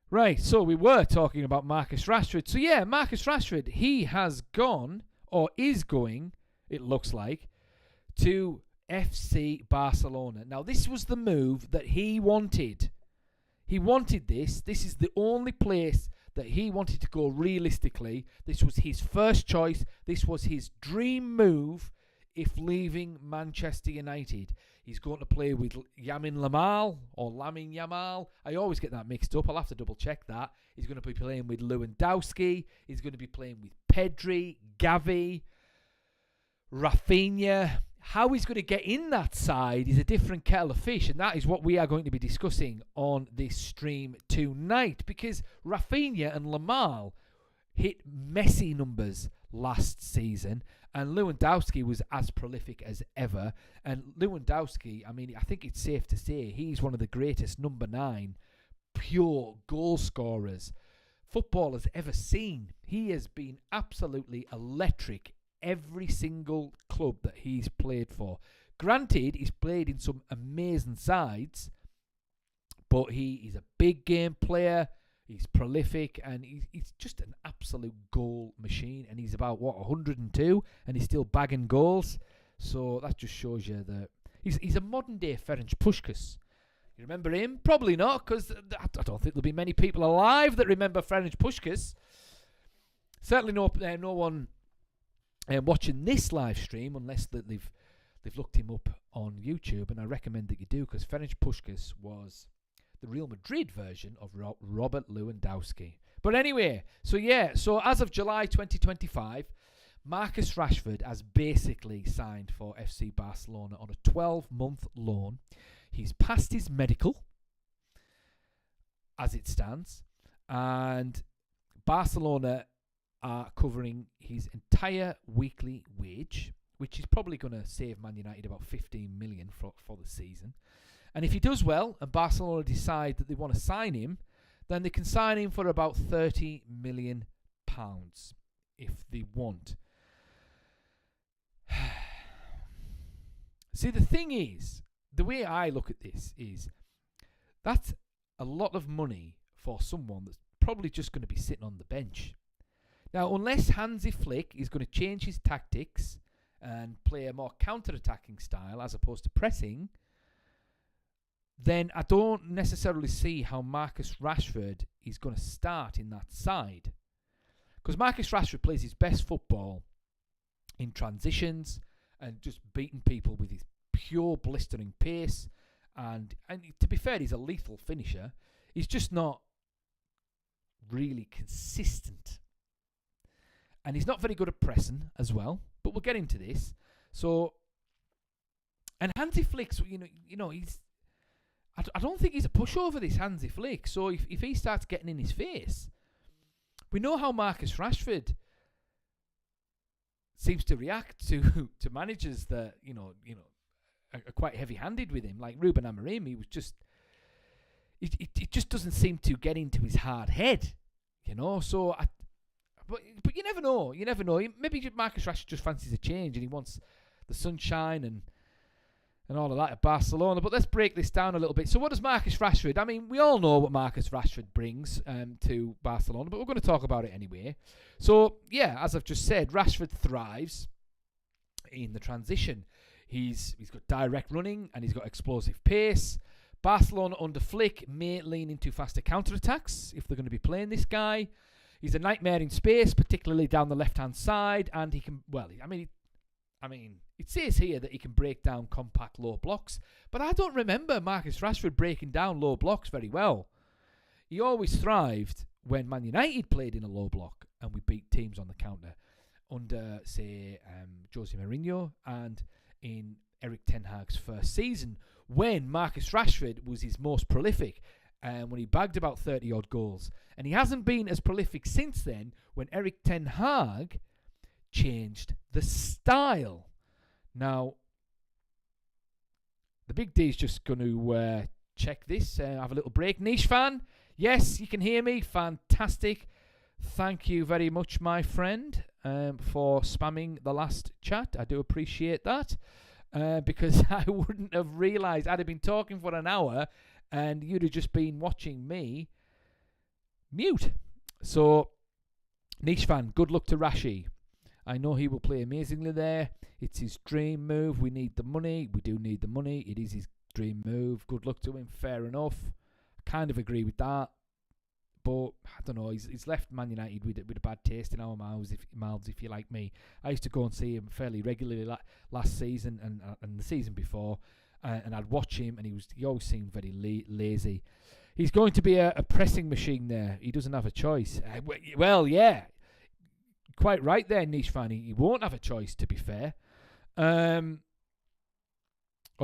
Right, so we were talking about Marcus Rashford. So yeah, Marcus Rashford, he has gone, or is going, it looks like, to FC Barcelona. Now, this was the move that he wanted. He wanted this. This is the only place that he wanted to go realistically. This was his first choice. This was his dream move if leaving Manchester United. He's going to play with Lamine Yamal. I always get that mixed up. I'll have to double check that. He's going to be playing with Lewandowski. He's going to be playing with Pedri, Gavi, Rafinha. How he's going to get in that side is a different kettle of fish, and that is what we are going to be discussing on this stream tonight, because Rafinha and Yamal hit Messi numbers last season, and Lewandowski was as prolific as ever. And Lewandowski, I mean, I think it's safe to say he's one of the greatest number 9 pure goal scorers football has ever seen. He has been absolutely electric every single club that he's played for. Granted, he's played in some amazing sides, but he is a big game player. He's prolific, and he's just an absolute goal machine. And he's about, 102, and he's still bagging goals. So that just shows you that he's a modern-day Ferenc Puskas. You remember him? Probably not, because I don't think there'll be many people alive that remember Ferenc Puskas. Certainly no one watching this live stream, unless that they've looked him up on YouTube, and I recommend that you do, because Ferenc Puskas was the Real Madrid version of Robert Lewandowski. But anyway, so as of July 2025, Marcus Rashford has basically signed for FC Barcelona on a 12-month loan. He's passed his medical, as it stands, and Barcelona are covering his entire weekly wage, which is probably going to save Man United about 15 million for the season. And if he does well and Barcelona decide that they want to sign him, then they can sign him for about £30 million if they want. See, the thing is, the way I look at this is that's a lot of money for someone that's probably just going to be sitting on the bench. Now, unless Hansi Flick is going to change his tactics and play a more counter-attacking style as opposed to pressing, then I don't necessarily see how Marcus Rashford is going to start in that side. Because Marcus Rashford plays his best football in transitions and just beating people with his pure blistering pace. And to be fair, he's a lethal finisher. He's just not really consistent. And he's not very good at pressing as well. But we'll get into this. So, and Hansi Flick's, he's... I don't think he's a pushover, this Hansi Flick. So if he starts getting in his face, we know how Marcus Rashford seems to react to managers that are quite heavy-handed with him, like Ruben Amorim. He was just it just doesn't seem to get into his hard head, So, but you never know. You never know. Maybe Marcus Rashford just fancies a change and he wants the sunshine and all of that at Barcelona. But let's break this down a little bit. So what does Marcus Rashford... I mean, we all know what Marcus Rashford brings to Barcelona, but we're going to talk about it anyway. So, yeah, as I've just said, Rashford thrives in the transition. He's got direct running and he's got explosive pace. Barcelona under Flick may lean into faster counter-attacks if they're going to be playing this guy. He's a nightmare in space, particularly down the left-hand side, and he can... Well, I mean, it says here that he can break down compact low blocks, but I don't remember Marcus Rashford breaking down low blocks very well. He always thrived when Man United played in a low block and we beat teams on the counter under, say, Jose Mourinho and in Erik ten Hag's first season when Marcus Rashford was his most prolific and when he bagged about 30-odd goals. And he hasn't been as prolific since then when Erik ten Hag changed the style. Now, the Big D is just going to check this, have a little break. Niche fan, yes, you can hear me. Fantastic. Thank you very much, my friend, for spamming the last chat. I do appreciate that because I wouldn't have realised. I'd have been talking for an hour and you'd have just been watching me mute. So, Niche fan, good luck to Rashi. I know he will play amazingly there. It's his dream move. We need the money. We do need the money. It is his dream move. Good luck to him. Fair enough. I kind of agree with that. But I don't know. He's left Man United with a bad taste in our mouths, if you're like me. I used to go and see him fairly regularly last season and the season before, and I'd watch him, and he always seemed very lazy. He's going to be a pressing machine there. He doesn't have a choice. Well, yeah. Quite right there, Niche fan. He won't have a choice, to be fair. Or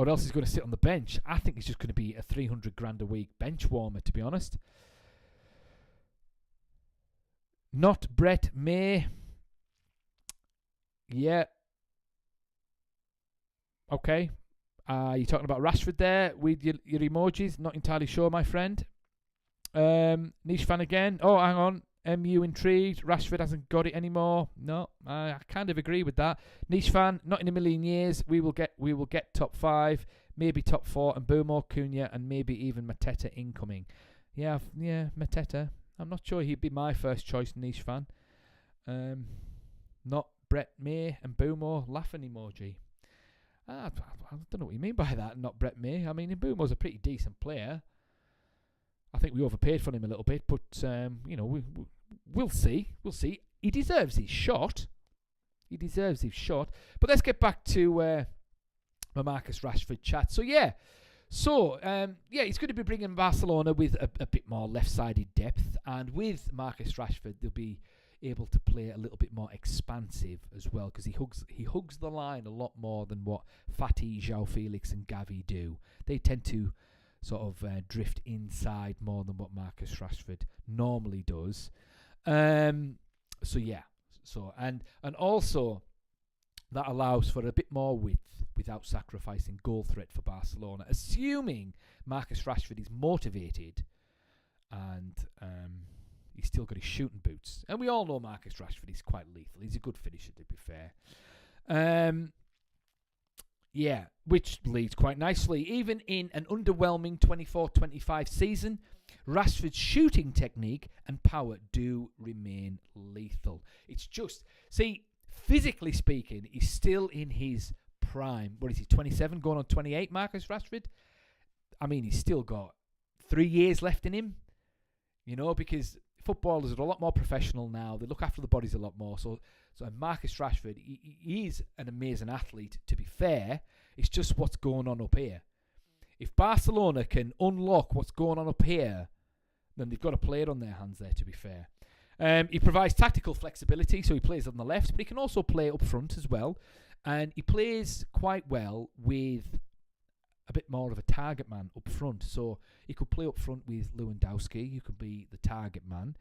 else he's going to sit on the bench. I think he's just going to be a 300 grand a week bench warmer, to be honest. Not Brett May. Yeah. Okay. You're talking about Rashford there with your emojis. Not entirely sure, my friend. Niche fan again. Oh, hang on. MU intrigued. Rashford hasn't got it anymore. No, I kind of agree with that. Niche fan, not in a million years. We will get top 5, maybe top 4, and Mbeumo, Cunha, and maybe even Mateta incoming. Yeah, Mateta. I'm not sure he'd be my first choice, Niche fan. Not Brett May and Mbeumo laughing emoji. I don't know what you mean by that. Not Brett May. I mean, Mbeumo's a pretty decent player. I think we overpaid for him a little bit, but we'll see. We'll see. He deserves his shot. But let's get back to my Marcus Rashford chat. So he's going to be bringing Barcelona with a bit more left-sided depth, and with Marcus Rashford, they'll be able to play a little bit more expansive as well, because he hugs the line a lot more than what Fati, João Felix, and Gavi do. They tend to sort of drift inside more than what Marcus Rashford normally does. And also that allows for a bit more width without sacrificing goal threat for Barcelona, assuming Marcus Rashford is motivated and he's still got his shooting boots. And we all know Marcus Rashford is quite lethal. He's a good finisher, to be fair. Which leads quite nicely. Even in an underwhelming 24-25 season, Rashford's shooting technique and power do remain lethal. It's just, physically speaking, he's still in his prime. What is he, 27, going on 28, Marcus Rashford? I mean, he's still got 3 years left in him, because footballers are a lot more professional now. They look after the bodies a lot more. So Marcus Rashford, he is an amazing athlete, to be fair. It's just what's going on up here. If Barcelona can unlock what's going on up here, then they've got a player on their hands there, to be fair. He provides tactical flexibility, so he plays on the left, but he can also play up front as well. And he plays quite well with a bit more of a target man up front. So he could play up front with Lewandowski. You could be the target man,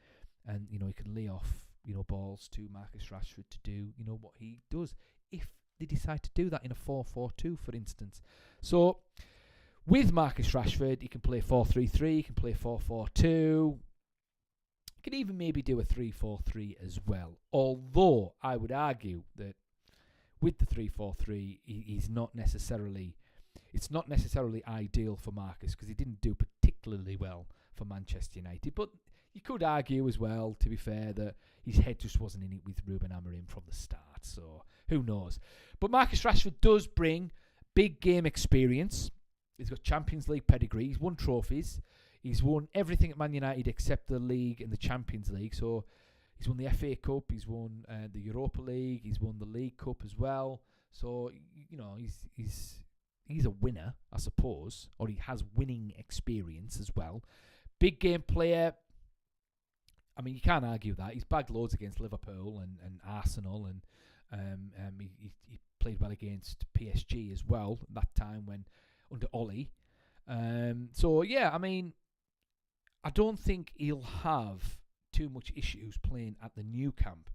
and he can lay off balls to Marcus Rashford to do what he does, if they decide to do that in a 4-4-2, for instance. So with Marcus Rashford, he can play 4-3-3, he can play 4-4-2. He can even maybe do a 3-4-3 as well. Although I would argue that with the 3-4-3, it's not necessarily ideal for Marcus, because he didn't do particularly well for Manchester United. But you could argue as well, to be fair, that his head just wasn't in it with Ruben Amorim from the start. So who knows? But Marcus Rashford does bring big game experience. He's got Champions League pedigree. He's won trophies. He's won everything at Man United except the League and the Champions League. So he's won the FA Cup. He's won the Europa League. He's won the League Cup as well. So he's a winner, I suppose, or he has winning experience as well. Big game player. I mean, you can't argue that. He's bagged loads against Liverpool and Arsenal, and he played well against PSG as well at that time when under Ollie. I mean, I don't think he'll have too much issues playing at the new camp.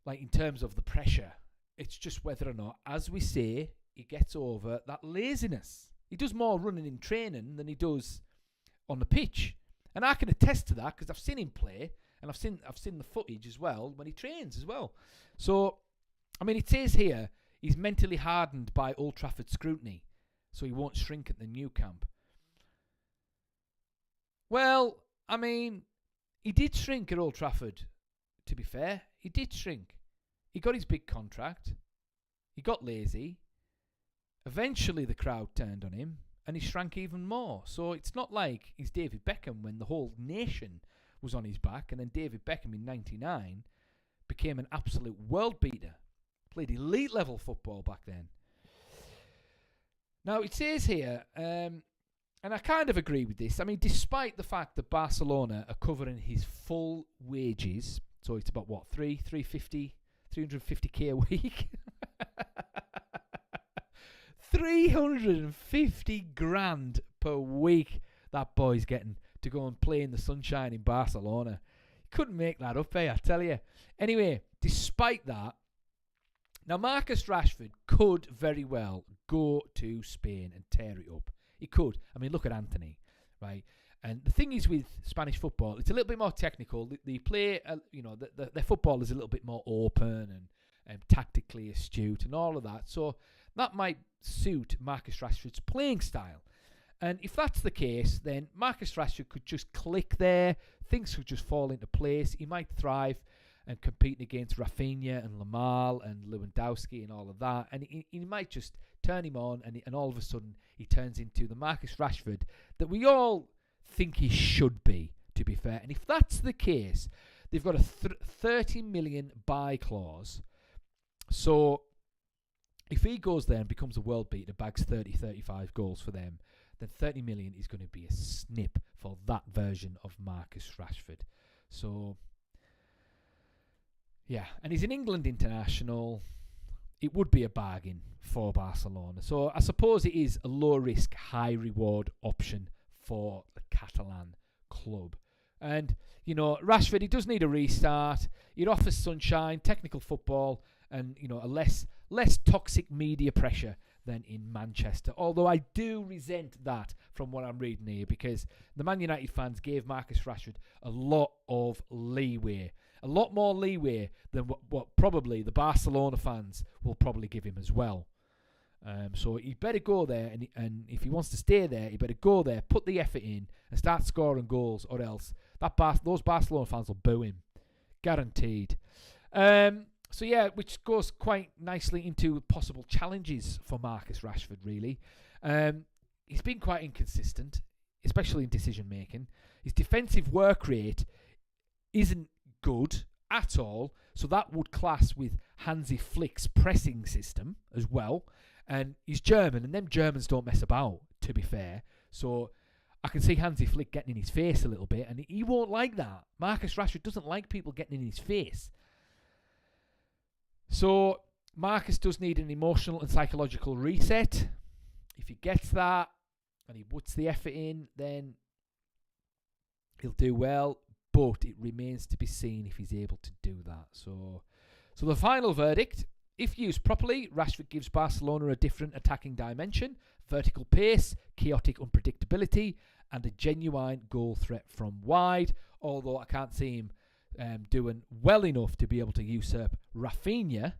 Like, in terms of the pressure, it's just whether or not, as we say, he gets over that laziness. He does more running in training than he does on the pitch. And I can attest to that, because I've seen him play, and I've seen the footage as well when he trains as well. So, I mean, it says here he's mentally hardened by Old Trafford scrutiny, so he won't shrink at the new camp. Well, I mean, he did shrink at Old Trafford, to be fair. He did shrink. He got his big contract. He got lazy. Eventually, the crowd turned on him, and he shrank even more. So it's not like he's David Beckham when the whole nation was on his back, and then David Beckham in '99 became an absolute world beater. Played elite level football back then. Now, it says here, and I kind of agree with this. I mean, despite the fact that Barcelona are covering his full wages, so it's about, what, 350k a week? 350 grand per week that boy's getting to go and play in the sunshine in Barcelona. He couldn't make that up, I tell you. Anyway, despite that, now Marcus Rashford could very well go to Spain and tear it up. He could. I mean, look at Anthony, right? And the thing is with Spanish football, it's a little bit more technical. They play, their football is a little bit more open and tactically astute and all of that. So that might suit Marcus Rashford's playing style. And if that's the case, then Marcus Rashford could just click there. Things could just fall into place. He might thrive and competing against Rafinha and Yamal and Lewandowski and all of that. And he might just turn him on and all of a sudden he turns into the Marcus Rashford that we all think he should be, to be fair. And if that's the case, they've got a 30 million buy clause. So if he goes there and becomes a world beater, bags 30, 35 goals for them, then 30 million is going to be a snip for that version of Marcus Rashford. So, yeah, and he's an England international. It would be a bargain for Barcelona. So I suppose it is a low-risk, high-reward option for the Catalan club. And, Rashford, he does need a restart. It offers sunshine, technical football, and, a less toxic media pressure than in Manchester. Although I do resent that from what I'm reading here, because the Man United fans gave Marcus Rashford a lot of leeway. A lot more leeway than what probably the Barcelona fans will probably give him as well. So he better go there, and if he wants to stay there, he better go there, put the effort in, and start scoring goals, or else those Barcelona fans will boo him. Guaranteed. So yeah, which goes quite nicely into possible challenges for Marcus Rashford, really. He's been quite inconsistent, especially in decision-making. His defensive work rate isn't good at all, so that would class with Hansi Flick's pressing system as well. And he's German, and them Germans don't mess about, to be fair. So I can see Hansi Flick getting in his face a little bit, and he won't like that. Marcus Rashford doesn't like people getting in his face. So Marcus does need an emotional and psychological reset. If he gets that and he puts the effort in, then he'll do well. But it remains to be seen if he's able to do that. So the final verdict: if used properly, Rashford gives Barcelona a different attacking dimension, vertical pace, chaotic unpredictability, and a genuine goal threat from wide. Although I can't see him doing well enough to be able to usurp Rafinha,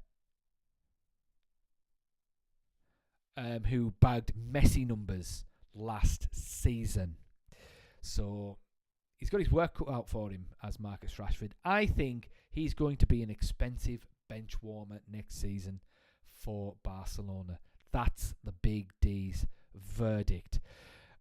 who bagged Messi numbers last season. So he's got his work cut out for him as Marcus Rashford. I think he's going to be an expensive bench warmer next season for Barcelona. That's the Big D's verdict.